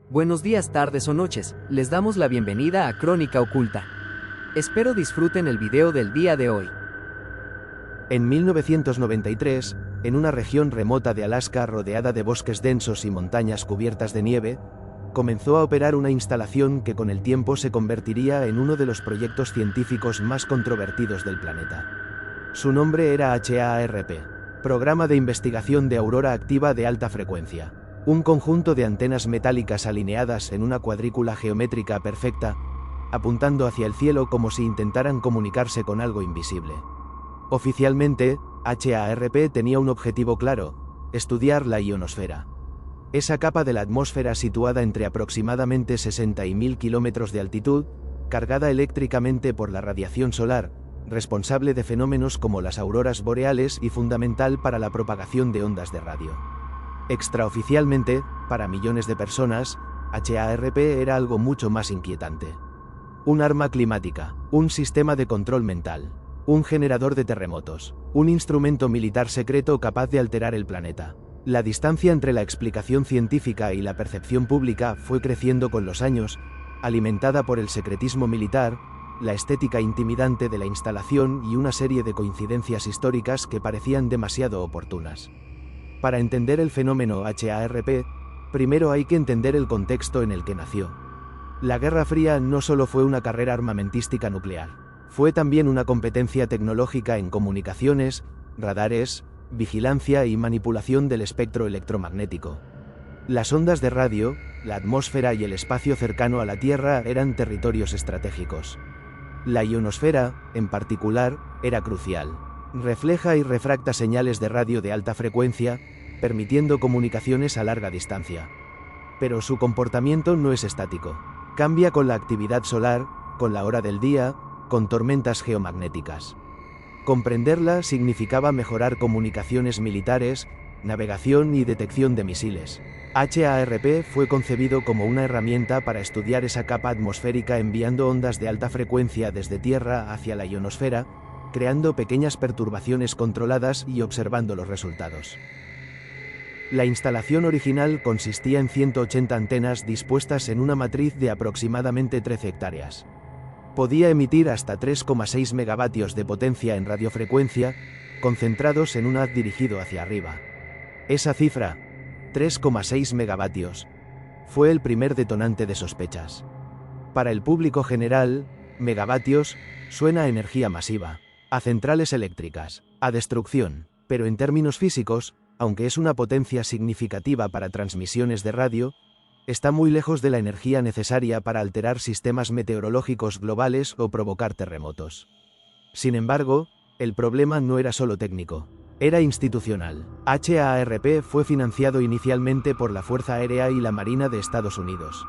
Buenos días, tardes o noches, les damos la bienvenida a Crónica Oculta. Espero disfruten el video del día de hoy. En 1993, en una región remota de Alaska rodeada de bosques densos y montañas cubiertas de nieve, comenzó a operar una instalación que con el tiempo se convertiría en uno de los proyectos científicos más controvertidos del planeta. Su nombre era HAARP, Programa de Investigación de Aurora Activa de Alta Frecuencia. Un conjunto de antenas metálicas alineadas en una cuadrícula geométrica perfecta, apuntando hacia el cielo como si intentaran comunicarse con algo invisible. Oficialmente, HAARP tenía un objetivo claro: estudiar la ionosfera. Esa capa de la atmósfera situada entre aproximadamente 60 y 1000 kilómetros de altitud, cargada eléctricamente por la radiación solar, responsable de fenómenos como las auroras boreales y fundamental para la propagación de ondas de radio. Extraoficialmente, para millones de personas, HAARP era algo mucho más inquietante. Un arma climática, un sistema de control mental, un generador de terremotos, un instrumento militar secreto capaz de alterar el planeta. La distancia entre la explicación científica y la percepción pública fue creciendo con los años, alimentada por el secretismo militar, la estética intimidante de la instalación y una serie de coincidencias históricas que parecían demasiado oportunas. Para entender el fenómeno HAARP, primero hay que entender el contexto en el que nació. La Guerra Fría no solo fue una carrera armamentística nuclear, fue también una competencia tecnológica en comunicaciones, radares, vigilancia y manipulación del espectro electromagnético. Las ondas de radio, la atmósfera y el espacio cercano a la Tierra eran territorios estratégicos. La ionosfera, en particular, era crucial. Refleja y refracta señales de radio de alta frecuencia, permitiendo comunicaciones a larga distancia. Pero su comportamiento no es estático. Cambia con la actividad solar, con la hora del día, con tormentas geomagnéticas. Comprenderla significaba mejorar comunicaciones militares, navegación y detección de misiles. HAARP fue concebido como una herramienta para estudiar esa capa atmosférica enviando ondas de alta frecuencia desde Tierra hacia la ionosfera, creando pequeñas perturbaciones controladas y observando los resultados. La instalación original consistía en 180 antenas dispuestas en una matriz de aproximadamente 13 hectáreas. Podía emitir hasta 3,6 megavatios de potencia en radiofrecuencia, concentrados en un haz dirigido hacia arriba. Esa cifra, 3,6 megavatios, fue el primer detonante de sospechas. Para el público general, megavatios suena a energía masiva, a centrales eléctricas, a destrucción, pero en términos físicos, aunque es una potencia significativa para transmisiones de radio, está muy lejos de la energía necesaria para alterar sistemas meteorológicos globales o provocar terremotos. Sin embargo, el problema no era solo técnico, era institucional. HAARP fue financiado inicialmente por la Fuerza Aérea y la Marina de Estados Unidos.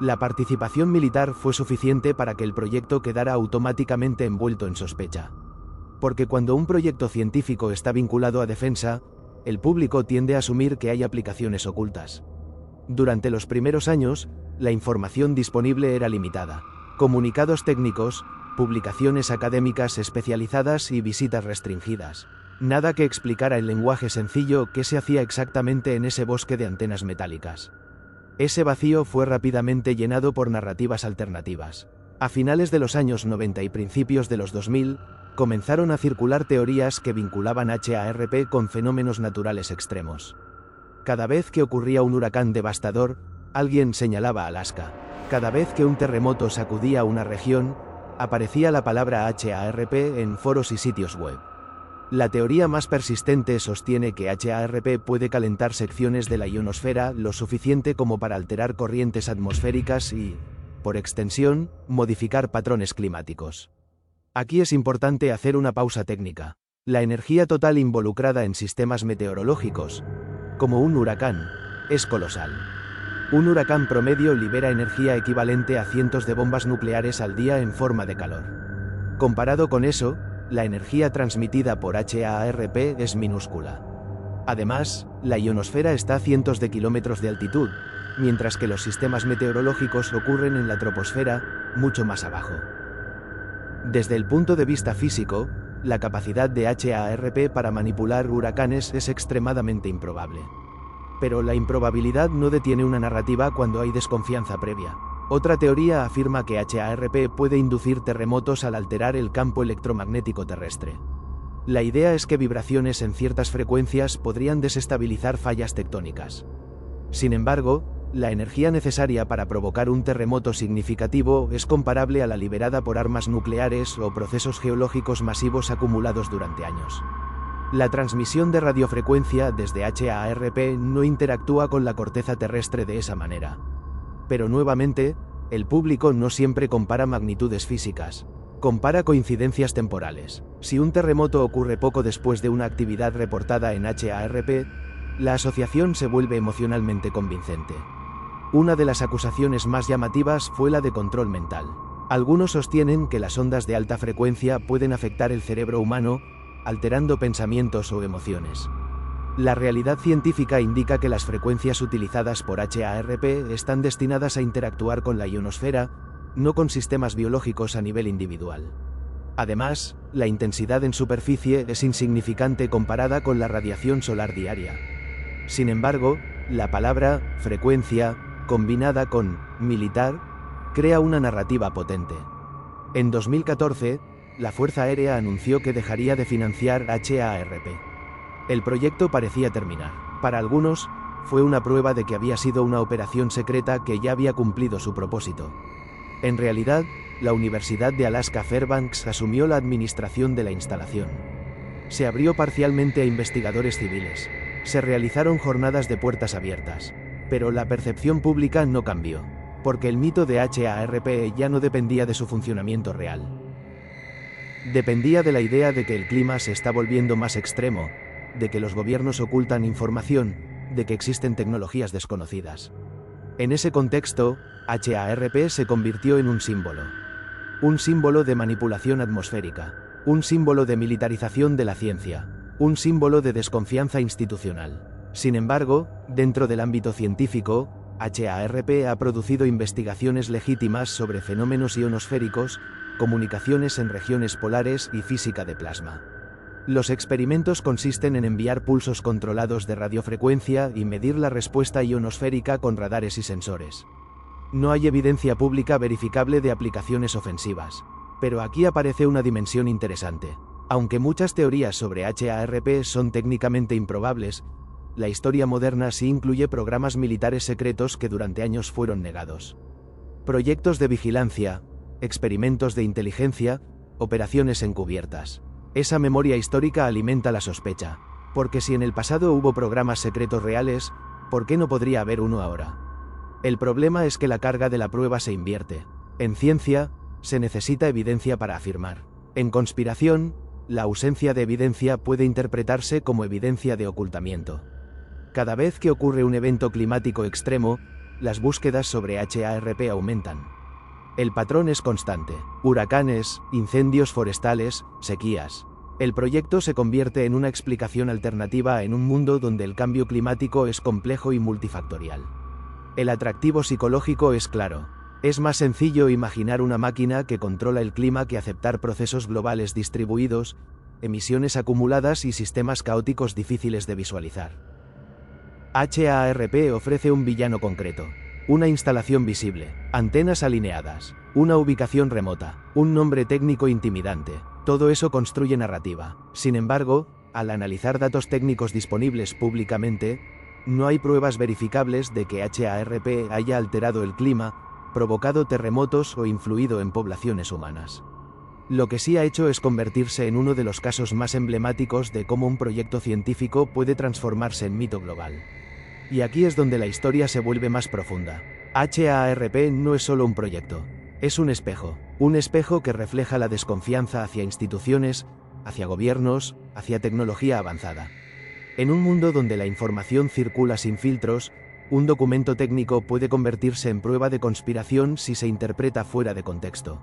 La participación militar fue suficiente para que el proyecto quedara automáticamente envuelto en sospecha. Porque cuando un proyecto científico está vinculado a defensa, el público tiende a asumir que hay aplicaciones ocultas. Durante los primeros años, la información disponible era limitada. Comunicados técnicos, publicaciones académicas especializadas y visitas restringidas. Nada que explicara en lenguaje sencillo qué se hacía exactamente en ese bosque de antenas metálicas. Ese vacío fue rápidamente llenado por narrativas alternativas. A finales de los años 90 y principios de los 2000, comenzaron a circular teorías que vinculaban HAARP con fenómenos naturales extremos. Cada vez que ocurría un huracán devastador, alguien señalaba Alaska. Cada vez que un terremoto sacudía una región, aparecía la palabra HAARP en foros y sitios web. La teoría más persistente sostiene que HAARP puede calentar secciones de la ionosfera lo suficiente como para alterar corrientes atmosféricas y, por extensión, modificar patrones climáticos. Aquí es importante hacer una pausa técnica. La energía total involucrada en sistemas meteorológicos, como un huracán, es colosal. Un huracán promedio libera energía equivalente a cientos de bombas nucleares al día en forma de calor. Comparado con eso, la energía transmitida por HAARP es minúscula. Además, la ionosfera está a cientos de kilómetros de altitud, mientras que los sistemas meteorológicos ocurren en la troposfera, mucho más abajo. Desde el punto de vista físico, la capacidad de HAARP para manipular huracanes es extremadamente improbable. Pero la improbabilidad no detiene una narrativa cuando hay desconfianza previa. Otra teoría afirma que HARP puede inducir terremotos al alterar el campo electromagnético terrestre. La idea es que vibraciones en ciertas frecuencias podrían desestabilizar fallas tectónicas. Sin embargo, la energía necesaria para provocar un terremoto significativo es comparable a la liberada por armas nucleares o procesos geológicos masivos acumulados durante años. La transmisión de radiofrecuencia desde HARP no interactúa con la corteza terrestre de esa manera. Pero nuevamente, el público no siempre compara magnitudes físicas. Compara coincidencias temporales. Si un terremoto ocurre poco después de una actividad reportada en HARP, la asociación se vuelve emocionalmente convincente. Una de las acusaciones más llamativas fue la de control mental. Algunos sostienen que las ondas de alta frecuencia pueden afectar el cerebro humano, alterando pensamientos o emociones. La realidad científica indica que las frecuencias utilizadas por HARP están destinadas a interactuar con la ionosfera, no con sistemas biológicos a nivel individual. Además, la intensidad en superficie es insignificante comparada con la radiación solar diaria. Sin embargo, la palabra frecuencia, combinada con militar, crea una narrativa potente. En 2014, la Fuerza Aérea anunció que dejaría de financiar HARP. El proyecto parecía terminar. Para algunos, fue una prueba de que había sido una operación secreta que ya había cumplido su propósito. En realidad, la Universidad de Alaska Fairbanks asumió la administración de la instalación. Se abrió parcialmente a investigadores civiles. Se realizaron jornadas de puertas abiertas. Pero la percepción pública no cambió, porque el mito de HARP ya no dependía de su funcionamiento real. Dependía de la idea de que el clima se está volviendo más extremo, de que los gobiernos ocultan información, de que existen tecnologías desconocidas. En ese contexto, HARP se convirtió en un símbolo de manipulación atmosférica, un símbolo de militarización de la ciencia, un símbolo de desconfianza institucional. Sin embargo, dentro del ámbito científico, HARP ha producido investigaciones legítimas sobre fenómenos ionosféricos, comunicaciones en regiones polares y física de plasma. Los experimentos consisten en enviar pulsos controlados de radiofrecuencia y medir la respuesta ionosférica con radares y sensores. No hay evidencia pública verificable de aplicaciones ofensivas. Pero aquí aparece una dimensión interesante. Aunque muchas teorías sobre HARP son técnicamente improbables, la historia moderna sí incluye programas militares secretos que durante años fueron negados. Proyectos de vigilancia, experimentos de inteligencia, operaciones encubiertas. Esa memoria histórica alimenta la sospecha, porque si en el pasado hubo programas secretos reales, ¿por qué no podría haber uno ahora? El problema es que la carga de la prueba se invierte. En ciencia, se necesita evidencia para afirmar. En conspiración, la ausencia de evidencia puede interpretarse como evidencia de ocultamiento. Cada vez que ocurre un evento climático extremo, las búsquedas sobre HARP aumentan. El patrón es constante: huracanes, incendios forestales, sequías. El proyecto se convierte en una explicación alternativa en un mundo donde el cambio climático es complejo y multifactorial. El atractivo psicológico es claro. Es más sencillo imaginar una máquina que controla el clima que aceptar procesos globales distribuidos, emisiones acumuladas y sistemas caóticos difíciles de visualizar. HARP ofrece un villano concreto. Una instalación visible, antenas alineadas, una ubicación remota, un nombre técnico intimidante. Todo eso construye narrativa. Sin embargo, al analizar datos técnicos disponibles públicamente, no hay pruebas verificables de que HARP haya alterado el clima, provocado terremotos o influido en poblaciones humanas. Lo que sí ha hecho es convertirse en uno de los casos más emblemáticos de cómo un proyecto científico puede transformarse en mito global. Y aquí es donde la historia se vuelve más profunda. HARP no es solo un proyecto, es un espejo que refleja la desconfianza hacia instituciones, hacia gobiernos, hacia tecnología avanzada. En un mundo donde la información circula sin filtros, un documento técnico puede convertirse en prueba de conspiración si se interpreta fuera de contexto.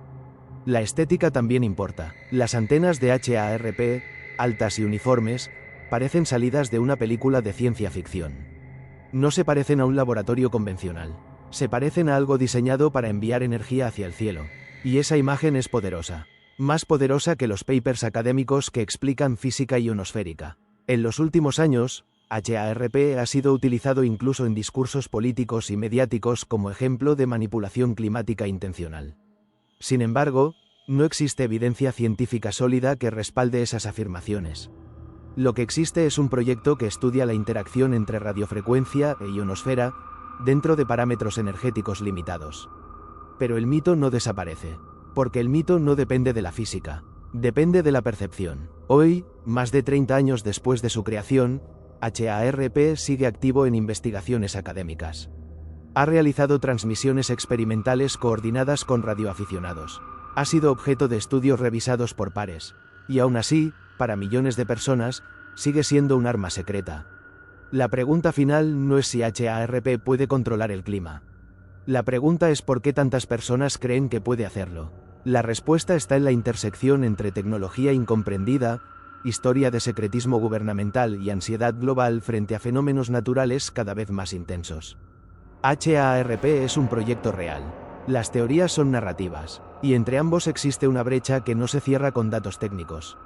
La estética también importa. Las antenas de HARP, altas y uniformes, parecen salidas de una película de ciencia ficción. No se parecen a un laboratorio convencional. Se parecen a algo diseñado para enviar energía hacia el cielo. Y esa imagen es poderosa. Más poderosa que los papers académicos que explican física ionosférica. En los últimos años, HARP ha sido utilizado incluso en discursos políticos y mediáticos como ejemplo de manipulación climática intencional. Sin embargo, no existe evidencia científica sólida que respalde esas afirmaciones. Lo que existe es un proyecto que estudia la interacción entre radiofrecuencia e ionosfera dentro de parámetros energéticos limitados. Pero el mito no desaparece, porque el mito no depende de la física, depende de la percepción. Hoy, más de 30 años después de su creación, HARP sigue activo en investigaciones académicas. Ha realizado transmisiones experimentales coordinadas con radioaficionados. Ha sido objeto de estudios revisados por pares, y aún así, para millones de personas, sigue siendo un arma secreta. La pregunta final no es si HARP puede controlar el clima. La pregunta es por qué tantas personas creen que puede hacerlo. La respuesta está en la intersección entre tecnología incomprendida, historia de secretismo gubernamental y ansiedad global frente a fenómenos naturales cada vez más intensos. HARP es un proyecto real. Las teorías son narrativas, y entre ambos existe una brecha que no se cierra con datos técnicos.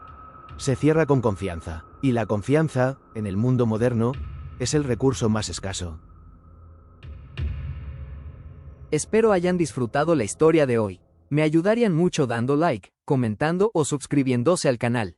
Se cierra con confianza, y la confianza, en el mundo moderno, es el recurso más escaso. Espero hayan disfrutado la historia de hoy. Me ayudarían mucho dando like, comentando o suscribiéndose al canal.